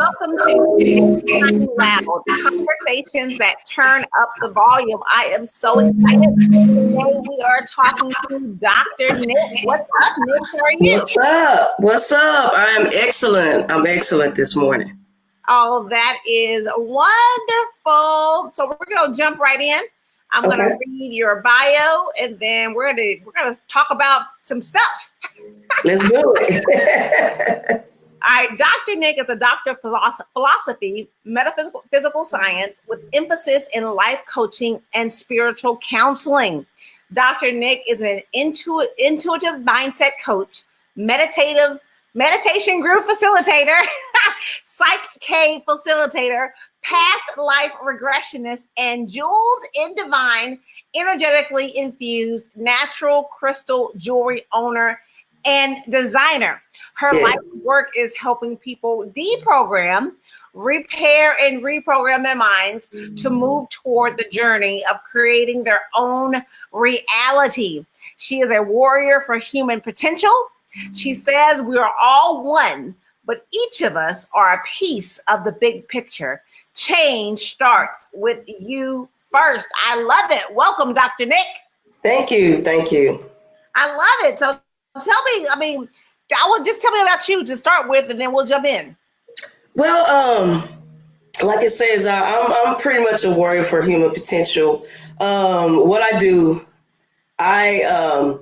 welcome to Kind Loud, conversations that turn up the volume. I am so excited. Today we are talking to Dr. Nik. What's up, Nik? How are you? What's up? What's up? I am excellent. I'm excellent this morning. Oh, that is wonderful. So we're going to jump right in. I'm going to read your bio, and then we're going to talk about some stuff. Let's do it. All right, Dr. Nik is a doctor of philosophy, metaphysical science, with emphasis in life coaching and spiritual counseling. Dr. Nik is an intuitive mindset coach, meditation group facilitator, Psych-K Facilitator, past life regressionist, and jeweled in divine, energetically infused natural crystal jewelry owner and designer. Her life work is helping people deprogram, repair, and reprogram their minds to move toward the journey of creating their own reality. She is a warrior for human potential. She says we are all one, but each of us are a piece of the big picture. Change starts with you first. I love it. Welcome, Dr. Nik. Thank you. Thank you. I love it. So tell me, tell me about you to start with, and then we'll jump in. Well, like it says, I'm pretty much a warrior for human potential. What I do, I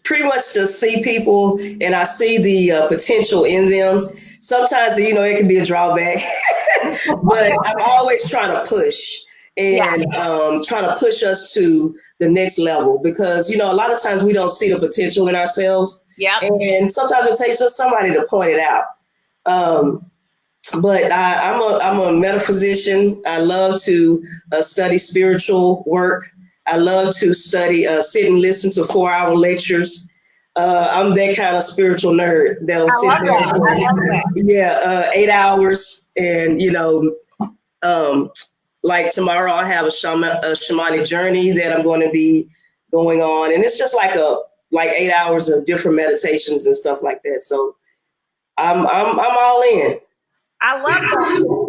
pretty much just see people and I see the potential in them. Sometimes, it can be a drawback, but I'm always trying to push and trying to push us to the next level because, a lot of times we don't see the potential in ourselves. Yeah. And sometimes it takes just somebody to point it out. But I'm a metaphysician. I love to study spiritual work. I love to study, sit and listen to 4-hour lectures. I'm that kind of spiritual nerd that'll sit there. 8 hours. And, like tomorrow I'll have a shamanic journey that I'm going to be going on. And it's just like 8 hours of different meditations and stuff like that. So I'm all in. I love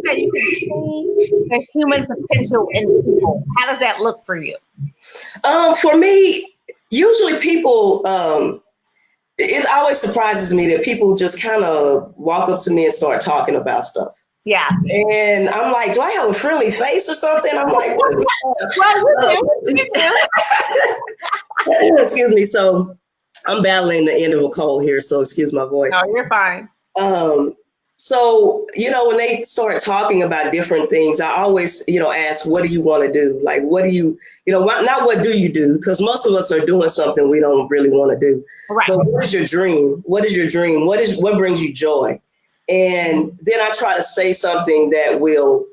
that you can see the human potential in people. How does that look for you? For me, usually people, it always surprises me that people just kind of walk up to me and start talking about stuff. Yeah. And I'm like, do I have a friendly face or something? I'm like, what is that? Excuse me. So I'm battling the end of a cold here. So excuse my voice. No, you're fine. So, when they start talking about different things, I always, ask, what do you want to do? Like, what do you, not what do you do? Because most of us are doing something we don't really want to do. Right. But what is your dream? What is your dream? What brings you joy? And then I try to say something that will,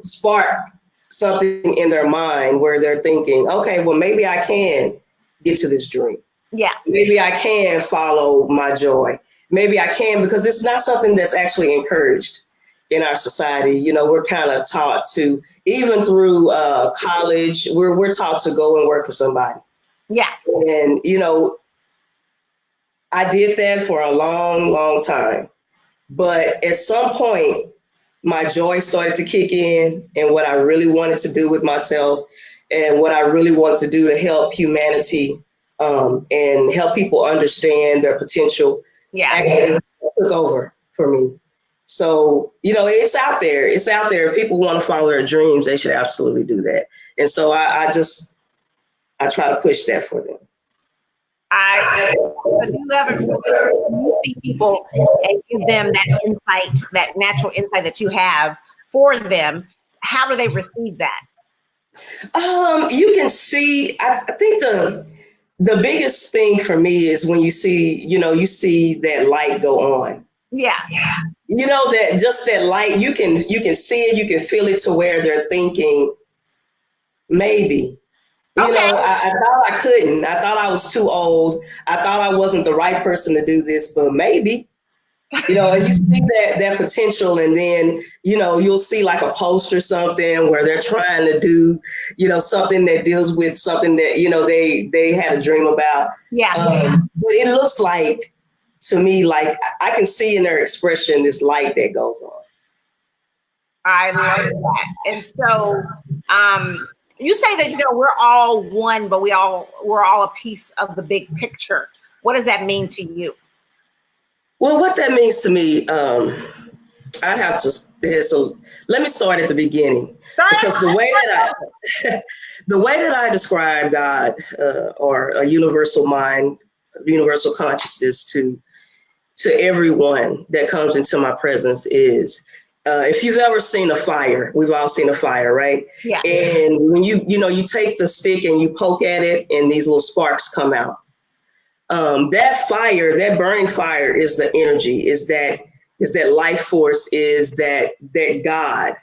spark something in their mind where they're thinking, okay, well, maybe I can get to this dream. Yeah. Maybe I can follow my joy. Maybe I can, because it's not something that's actually encouraged in our society. We're kind of taught to, even through college, we're taught to go and work for somebody. Yeah. And, I did that for a long, long time. But at some point, my joy started to kick in, and what I really wanted to do with myself and what I really wanted to do to help humanity and help people understand their potential. Yeah, actually took over for me. So, it's out there. It's out there. If people want to follow their dreams, they should absolutely do that. And so I try to push that for them. You see people and give them that insight, that natural insight that you have for them. How do they receive that? You can see, I think the biggest thing for me is when you see that light go on. Yeah. That just that light, you can see it, you can feel it to where they're thinking, maybe. I thought I couldn't. I thought I was too old. I thought I wasn't the right person to do this, but maybe. And you see that potential, and then, you'll see like a post or something where they're trying to do, something that deals with something that, they had a dream about. Yeah. But it looks like to me, like I can see in their expression this light that goes on. I love that. And so you say that, you know, we're all one, but we're all a piece of the big picture. What does that mean to you? Well, what that means to me, I'd have to, let me start at the beginning. Because the way that I describe God or a universal mind, universal consciousness to everyone that comes into my presence is, if you've ever seen a fire, we've all seen a fire, right? Yeah. And when you take the stick and you poke at it and these little sparks come out. That fire, that burning fire is the energy, is that life force, is that God.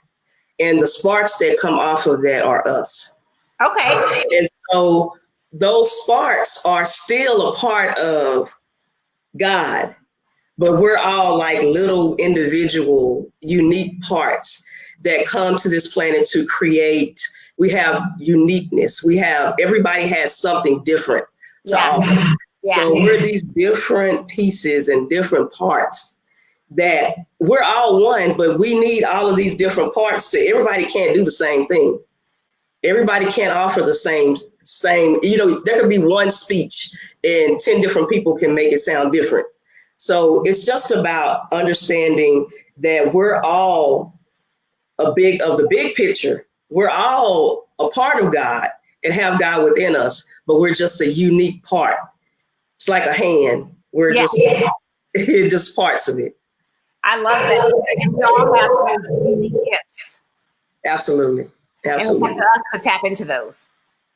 And the sparks that come off of that are us. Okay. And so those sparks are still a part of God, but we're all like little individual, unique parts that come to this planet to create. We have uniqueness. Everybody has something different to offer. Yeah. So we're these different pieces and different parts that we're all one, but we need all of these different parts everybody can't do the same thing. Everybody can't offer the same, there could be one speech and 10 different people can make it sound different. So it's just about understanding that we're all of the big picture. We're all a part of God and have God within us, but we're just a unique part. It's like a hand. We're just parts of it. I love that. And we all have those unique gifts. Absolutely. And it's up to us to tap into those.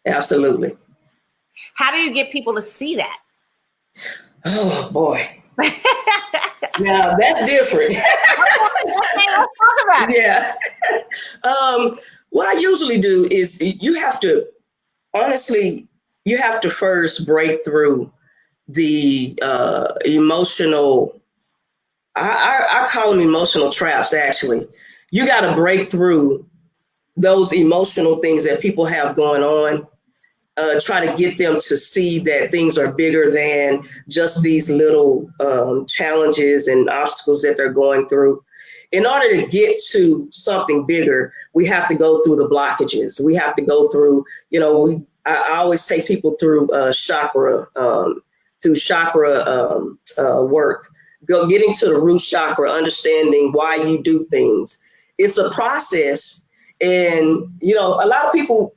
Absolutely. How do you get people to see that? Oh, boy. Now, that's different. Okay, let's talk about it. Yeah. What I usually do is you have to first break through the emotional, I call them emotional traps, actually. You got to break through those emotional things that people have going on. Try to get them to see that things are bigger than just these little challenges and obstacles that they're going through. In order to get to something bigger, we have to go through the blockages. We have to go through, I always take people through chakra work, getting to the root chakra, understanding why you do things. It's a process. And, a lot of people,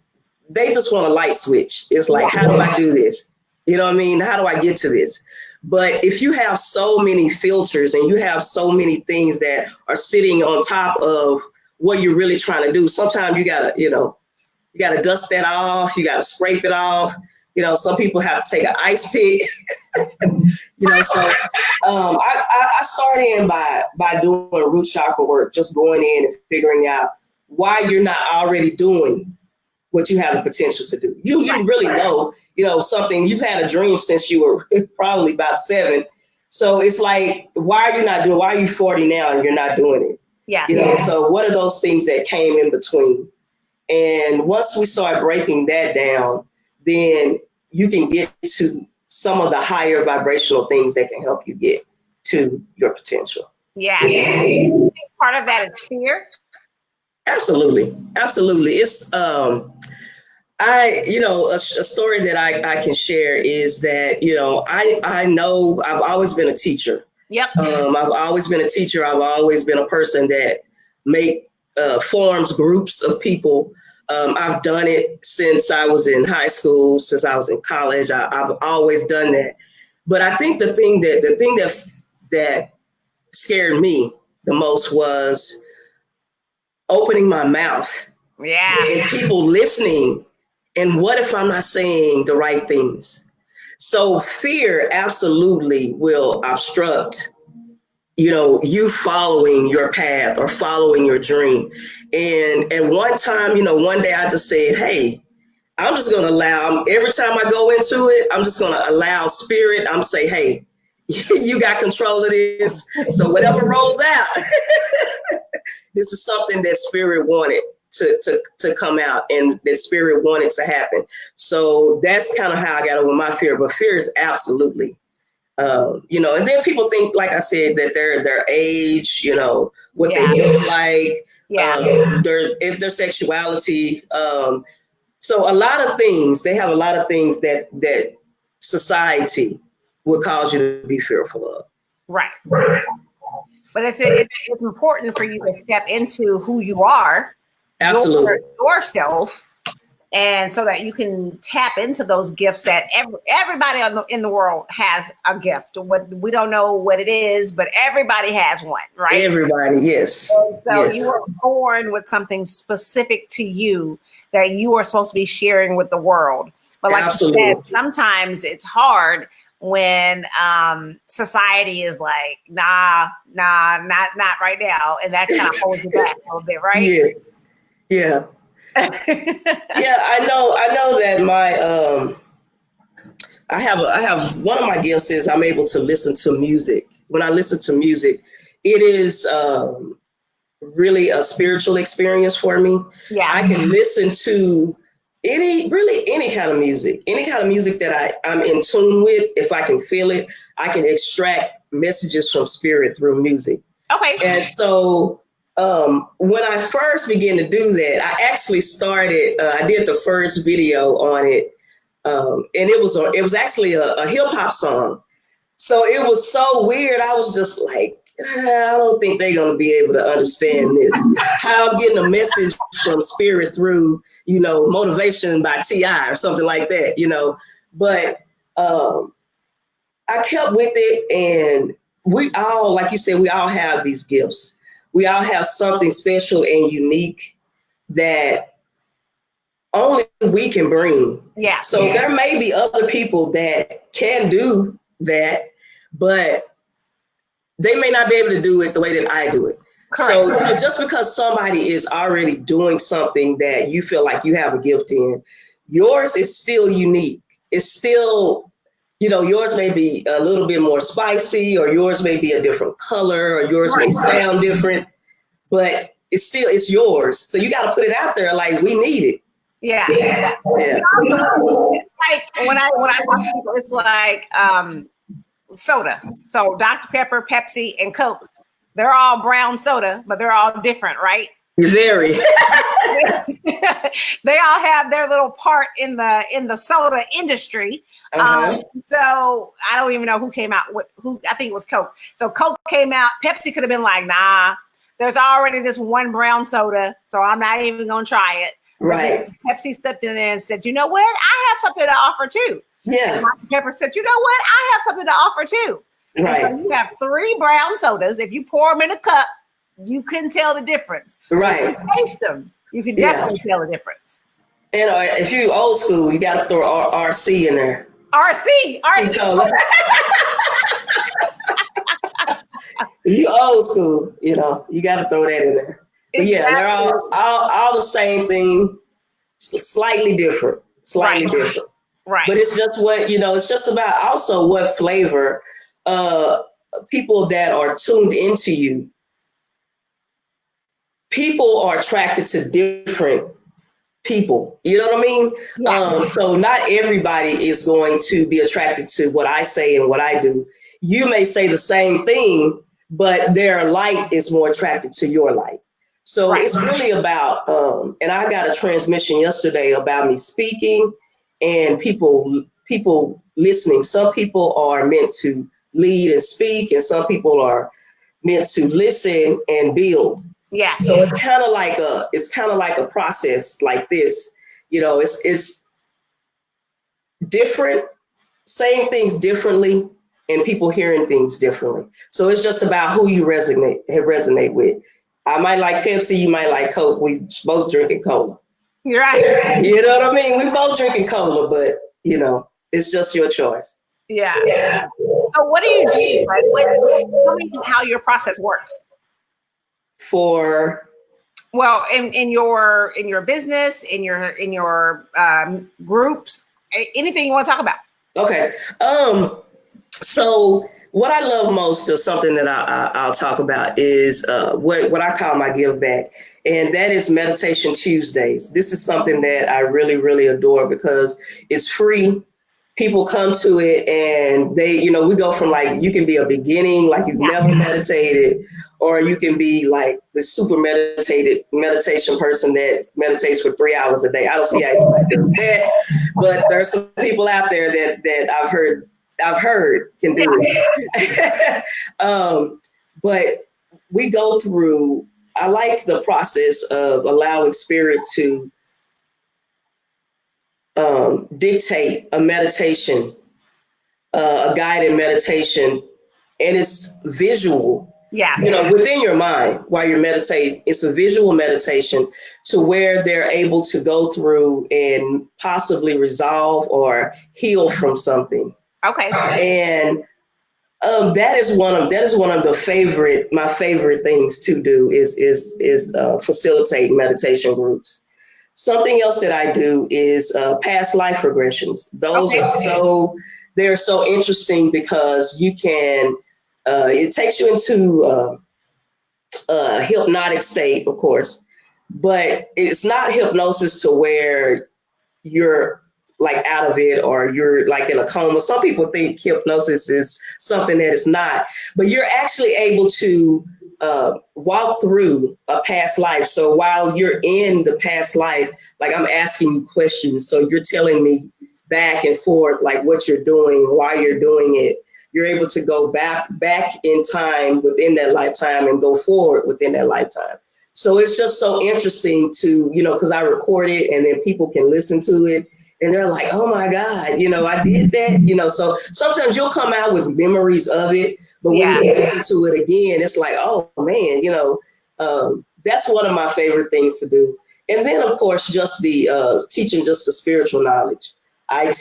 they just want a light switch. It's like, how do I do this? You know what I mean? How do I get to this? But if you have so many filters and you have so many things that are sitting on top of what you're really trying to do, sometimes you gotta dust that off. You gotta scrape it off. Some people have to take an ice pick. So I start in by doing root chakra work, just going in and figuring out why you're not already doing what you have the potential to do. You really know, something. You've had a dream since you were probably about 7. So it's like, why are you 40 now and you're not doing it? Yeah. So what are those things that came in between? And once we start breaking that down, then you can get to some of the higher vibrational things that can help you get to your potential. Yeah. You think part of that is fear? Absolutely. It's a story that I can share is that, I know I've always been a teacher. Yep. I've always been a teacher. I've always been a person that forms groups of people. I've done it since I was in high school, since I was in college. I've always done that. But I think the thing that scared me the most was opening my mouth. Yeah. And people listening. And what if I'm not saying the right things? So fear absolutely will obstruct, you following your path or following your dream. And at one time, one day I just said, hey, I'm just going to allow, every time I go into it, I'm just going to allow spirit. I'm say, hey, you got control of this. So whatever rolls out, this is something that spirit wanted to come out and that spirit wanted to happen. So that's kind of how I got over my fear. But fear is absolutely You know, and then people think, like I said, that their age, you know, what they look like, their sexuality. So a lot of things, they have a lot of things that society would cause you to be fearful of. Right. But it's important for you to step into who you are, absolutely, yourself, and so that you can tap into those gifts that everybody in the world has a gift. What we don't know what it is, but everybody has one, right? Everybody, yes. And so you were born with something specific to you that you are supposed to be sharing with the world. But like absolutely. you said, sometimes it's hard when society is like, nah, not right now, and that kind of holds you back a little bit, right? Yeah. I know that my I have one of my gifts is I'm able to listen to music. When I listen to music, it is really a spiritual experience for me. Yeah, I can listen to any kind of music that I'm in tune with. If I can feel it, I can extract messages from spirit through music. Okay. And so when I first began to do that, I actually started, I did the first video on it. And it was actually a hip hop song. So it was so weird. I was just like, I don't think they're going to be able to understand this. How I'm getting a message from spirit through, you know, Motivation by T.I. or something like that, you know. But I kept with it, and we all, like you said, we all have these gifts. We all have something special and unique that only we can bring. Yeah. So there may be other people that can do that, but they may not be able to do it the way that I do it. Correct. So, you know, just because somebody is already doing something that you feel like you have a gift in, yours is still unique. It's still, you know, yours may be a little bit more spicy, or yours may be a different color, or yours may sound different, but it's yours. So you got to put it out there like, we need it. Yeah. It's like when I talk to people, it's like soda. So Dr. Pepper, Pepsi, and Coke, they're all brown soda, but they're all different, right? Very. They all have their little part in the soda industry. So I don't even know who came out with who. I think it was Coke. So Coke came out. Pepsi could have been like, nah, there's already this one brown soda, so I'm not even gonna try it. Right. Pepsi stepped in there and said, you know what? I have something to offer too. Yeah. Dr. Pepper said, you know what? I have something to offer too. Right. So you have 3 brown sodas. If you pour them in a cup, you couldn't tell the difference. Right. If you taste them, you can definitely tell the difference. And if you old school, you got to throw RC in there. RC. If you old school, you know, you got to throw that in there. But yeah, they're all the same thing, slightly different. Different. Right. But it's just what, you know, it's just about also what flavor people that are tuned into you. People are attracted to different people. You know what I mean? Yeah. So not everybody is going to be attracted to what I say and what I do. You may say the same thing, but their light is more attracted to your light. So it's really about, and I got a transmission yesterday about me speaking and people listening. Some people are meant to lead and speak, and some people are meant to listen and build. Yeah. So it's kind of like a process like this. You know, it's different, saying things differently, and people hearing things differently. So it's just about who you resonate with. I might like Pepsi, you might like Coke. We both drinking cola. You're right. You know what I mean? We both drinking cola, but you know, it's just your choice. Yeah. So what do you do? Like, tell me how your process works. Well, in your business, in your groups, anything you want to talk about. Okay. So what I love most, or something that I'll talk about, is what I call my give back. And that is Meditation Tuesdays. This is something that I really, really adore because it's free people come to it and they, we go from like, you can be a beginning, like you've never meditated, or you can be like the super meditation person that meditates for 3 hours a day. I don't see how anybody does that, but there's some people out there that I've heard can do it. But we go through, I like the process of allowing spirit to dictate a meditation, a guided meditation, and it's visual. Yeah. Within your mind while you're meditating, it's a visual meditation to where they're able to go through and possibly resolve or heal from something. Okay. And that is one of my favorite things to do is facilitate meditation groups. Something else that I do is past life regressions. Those are they're so interesting because you can, it takes you into a hypnotic state, of course, but it's not hypnosis to where you're like out of it or you're like in a coma. Some people think hypnosis is something that it's not, but you're actually able to walk through a past life. So while you're in the past life, like I'm asking you questions, so you're telling me back and forth like what you're doing, why you're doing it. You're able to go back in time within that lifetime and go forward within that lifetime. So it's just so interesting to, because I record it and then people can listen to it and they're like, oh my God, I did that, so sometimes you'll come out with memories of it, but when you listen to it again, it's like, oh man, that's one of my favorite things to do. And then of course, just the teaching, just the spiritual knowledge. I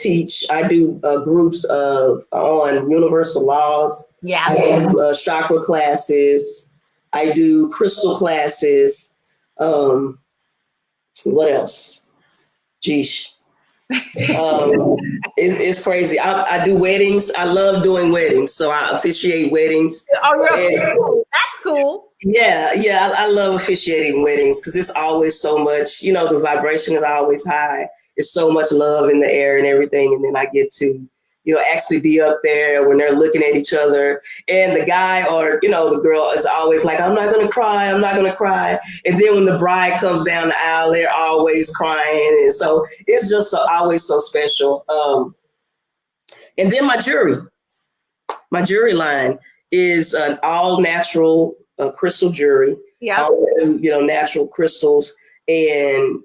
do groups on universal laws. Yeah. I do chakra classes. I do crystal classes. What else? Geesh. It's crazy. I do weddings. I love doing weddings. So I officiate weddings. Oh, really? That's cool. Yeah. I love officiating weddings because it's always so much, the vibration is always high. There's so much love in the air and everything. And then I get to, actually be up there when they're looking at each other. And the guy or, the girl is always like, I'm not going to cry. I'm not going to cry. And then when the bride comes down the aisle, they're always crying. And so it's just always so special. And then my jewelry line is an all natural crystal jewelry. Yeah. Natural crystals. And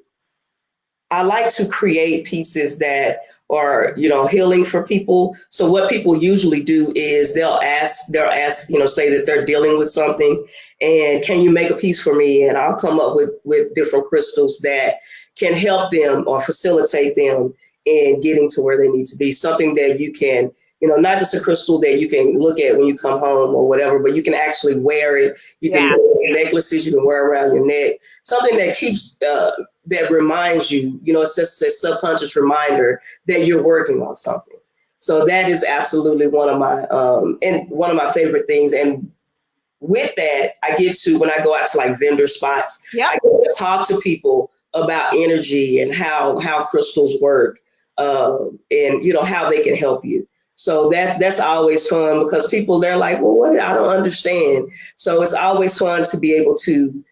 I like to create pieces that are, healing for people. So what people usually do is they'll ask, say that they're dealing with something and can you make a piece for me? And I'll come up with different crystals that can help them or facilitate them in getting to where they need to be. Something that you can, not just a crystal that you can look at when you come home or whatever, but you can actually wear it. You can wear necklaces, you can wear around your neck. Something that keeps, that reminds you, it's just a subconscious reminder that you're working on something. So that is absolutely one of my favorite things. And with that, I get to, when I go out to like vendor spots, I get to talk to people about energy and how crystals work, and how they can help you. So that's always fun because people, they're like, well, what? I don't understand. So it's always fun to be able to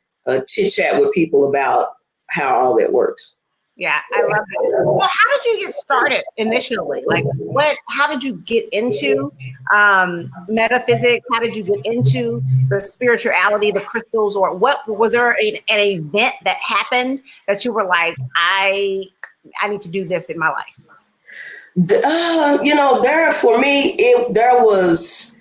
chit chat with people about how all that works. Yeah, I love that. Well, how did you get started initially? Like how did you get into metaphysics? How did you get into the spirituality, the crystals, or what was there an event that happened that you were like, I need to do this in my life? For me, there was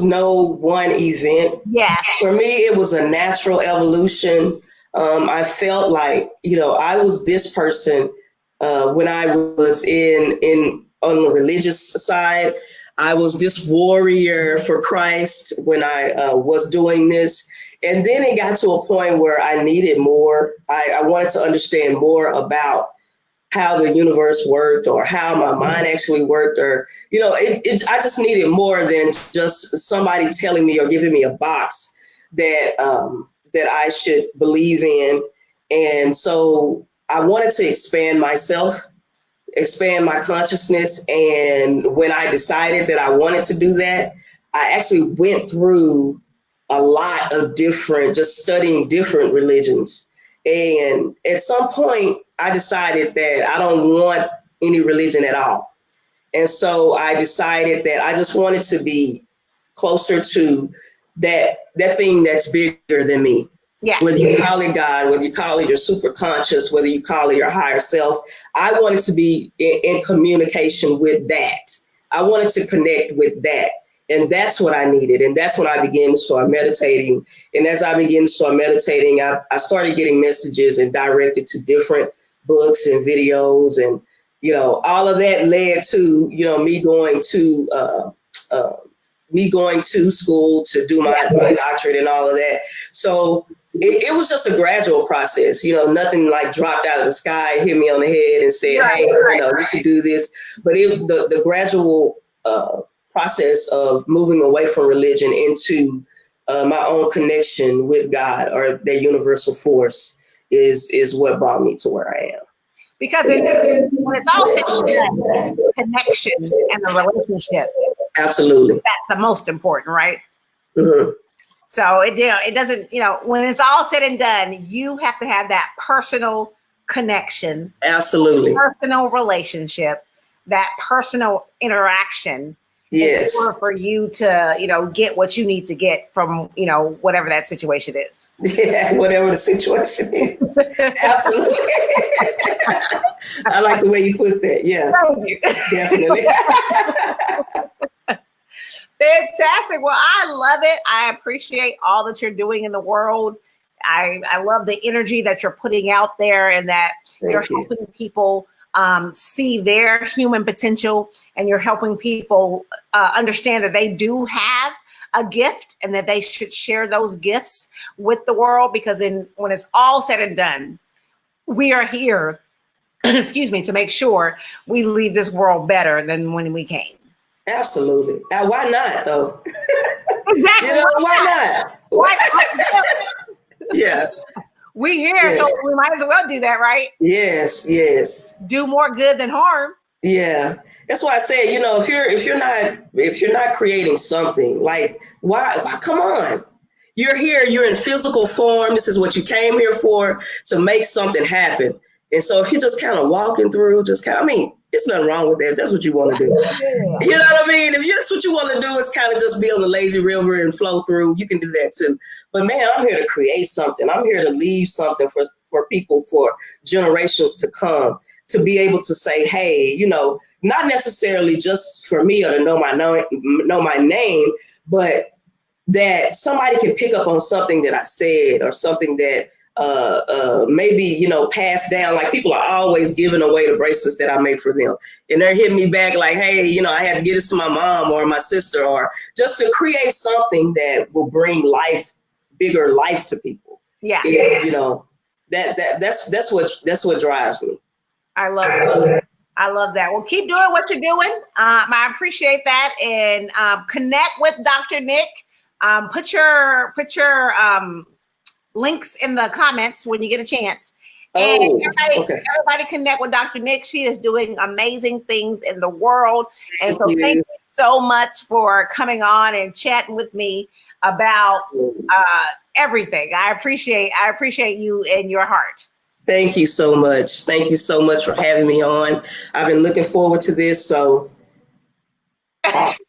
no one event. Yeah. For me, it was a natural evolution. I felt like, I was this person when I was on the religious side. I was this warrior for Christ when I was doing this. And then it got to a point where I needed more. I wanted to understand more about how the universe worked or how my mind actually worked, or, I just needed more than just somebody telling me or giving me a box that I should believe in. And so I wanted to expand myself. expand my consciousness. And when I decided that I wanted to do that, I actually went through a lot of different, just studying different religions. And at some point, I decided that I don't want any religion at all. And so I decided that I just wanted to be closer to that thing that's bigger than me. Yeah. Whether you call it God, whether you call it your super conscious, whether you call it your higher self, I wanted to be in communication with that. I wanted to connect with that. And that's what I needed. And that's when I began to start meditating. And as I began to start meditating, I started getting messages and directed to different books and videos. And, you know, all of that led to, you know, me going to school to do my doctorate and all of that. So it was just a gradual process, you know, nothing like dropped out of the sky, hit me on the head and said, hey, you know, you should do this. But the gradual process of moving away from religion into my own connection with God or the universal force is what brought me to where I am. Because when it's all said and done, it's the connection and the relationship. Absolutely. That's the most important, right? Mm-hmm. So it doesn't, you know, when it's all said and done, you have to have that personal connection. Absolutely. Personal relationship, that personal interaction. Yes. In order for you to, you know, get what you need to get from, you know, whatever that situation is. Yeah, whatever the situation is. Absolutely. I like the way you put that. Yeah. Thank you. Definitely. Fantastic. Well, I love it. I appreciate all that you're doing in the world. I love the energy that you're putting out there and that you're helping people see their human potential, and you're helping people understand that they do have a gift and that they should share those gifts with the world, because when it's all said and done, we are here, excuse me, to make sure we leave this world better than when we came. Absolutely. Why not, though? Exactly. You know, why not? Yeah. We here, so we might as well do that, right? Yes, yes. Do more good than harm. Yeah, that's why I say, you know, if you're not creating something, like why come on? You're here, you're in physical form. This is what you came here for, to make something happen. And so if you're just kind of walking through, I mean, there's nothing wrong with that. If that's what you want to do. Yeah. You know what I mean? If that's what you want to do, is kind of just be on the lazy river and flow through, you can do that too. But man, I'm here to create something. I'm here to leave something for people, for generations to come, to be able to say, hey, you know, not necessarily just for me or to know my name, but that somebody can pick up on something that I said, or something that maybe, you know, passed down. Like, people are always giving away the bracelets that I make for them, and they're hitting me back like, hey, you know, I had to get this to my mom or my sister, or just to create something that will bring bigger life to people. Yeah. You know, that's what drives me. I love it. I love that. Well, keep doing what you're doing. I appreciate that. And connect with Dr. Nik. Put your links in the comments when you get a chance. And everybody connect with Dr. Nik. She is doing amazing things in the world. And so thank you so much for coming on and chatting with me about everything. I appreciate you and your heart. Thank you so much. Thank you so much for having me on. I've been looking forward to this. So awesome.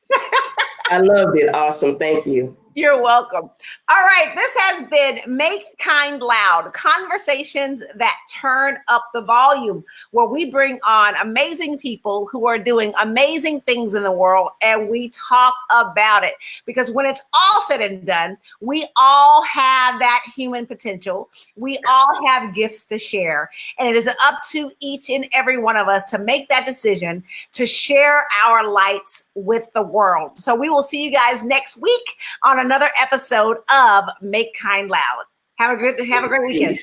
I loved it. Awesome. Thank you. You're welcome. All right. This has been Make Kind Loud, conversations that turn up the volume, where we bring on amazing people who are doing amazing things in the world, and we talk about it. Because when it's all said and done, we all have that human potential. We all have gifts to share. And it is up to each and every one of us to make that decision to share our lights with the world. So we will see you guys next week on another episode of Make Kind Loud. Have a great weekend.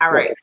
All right.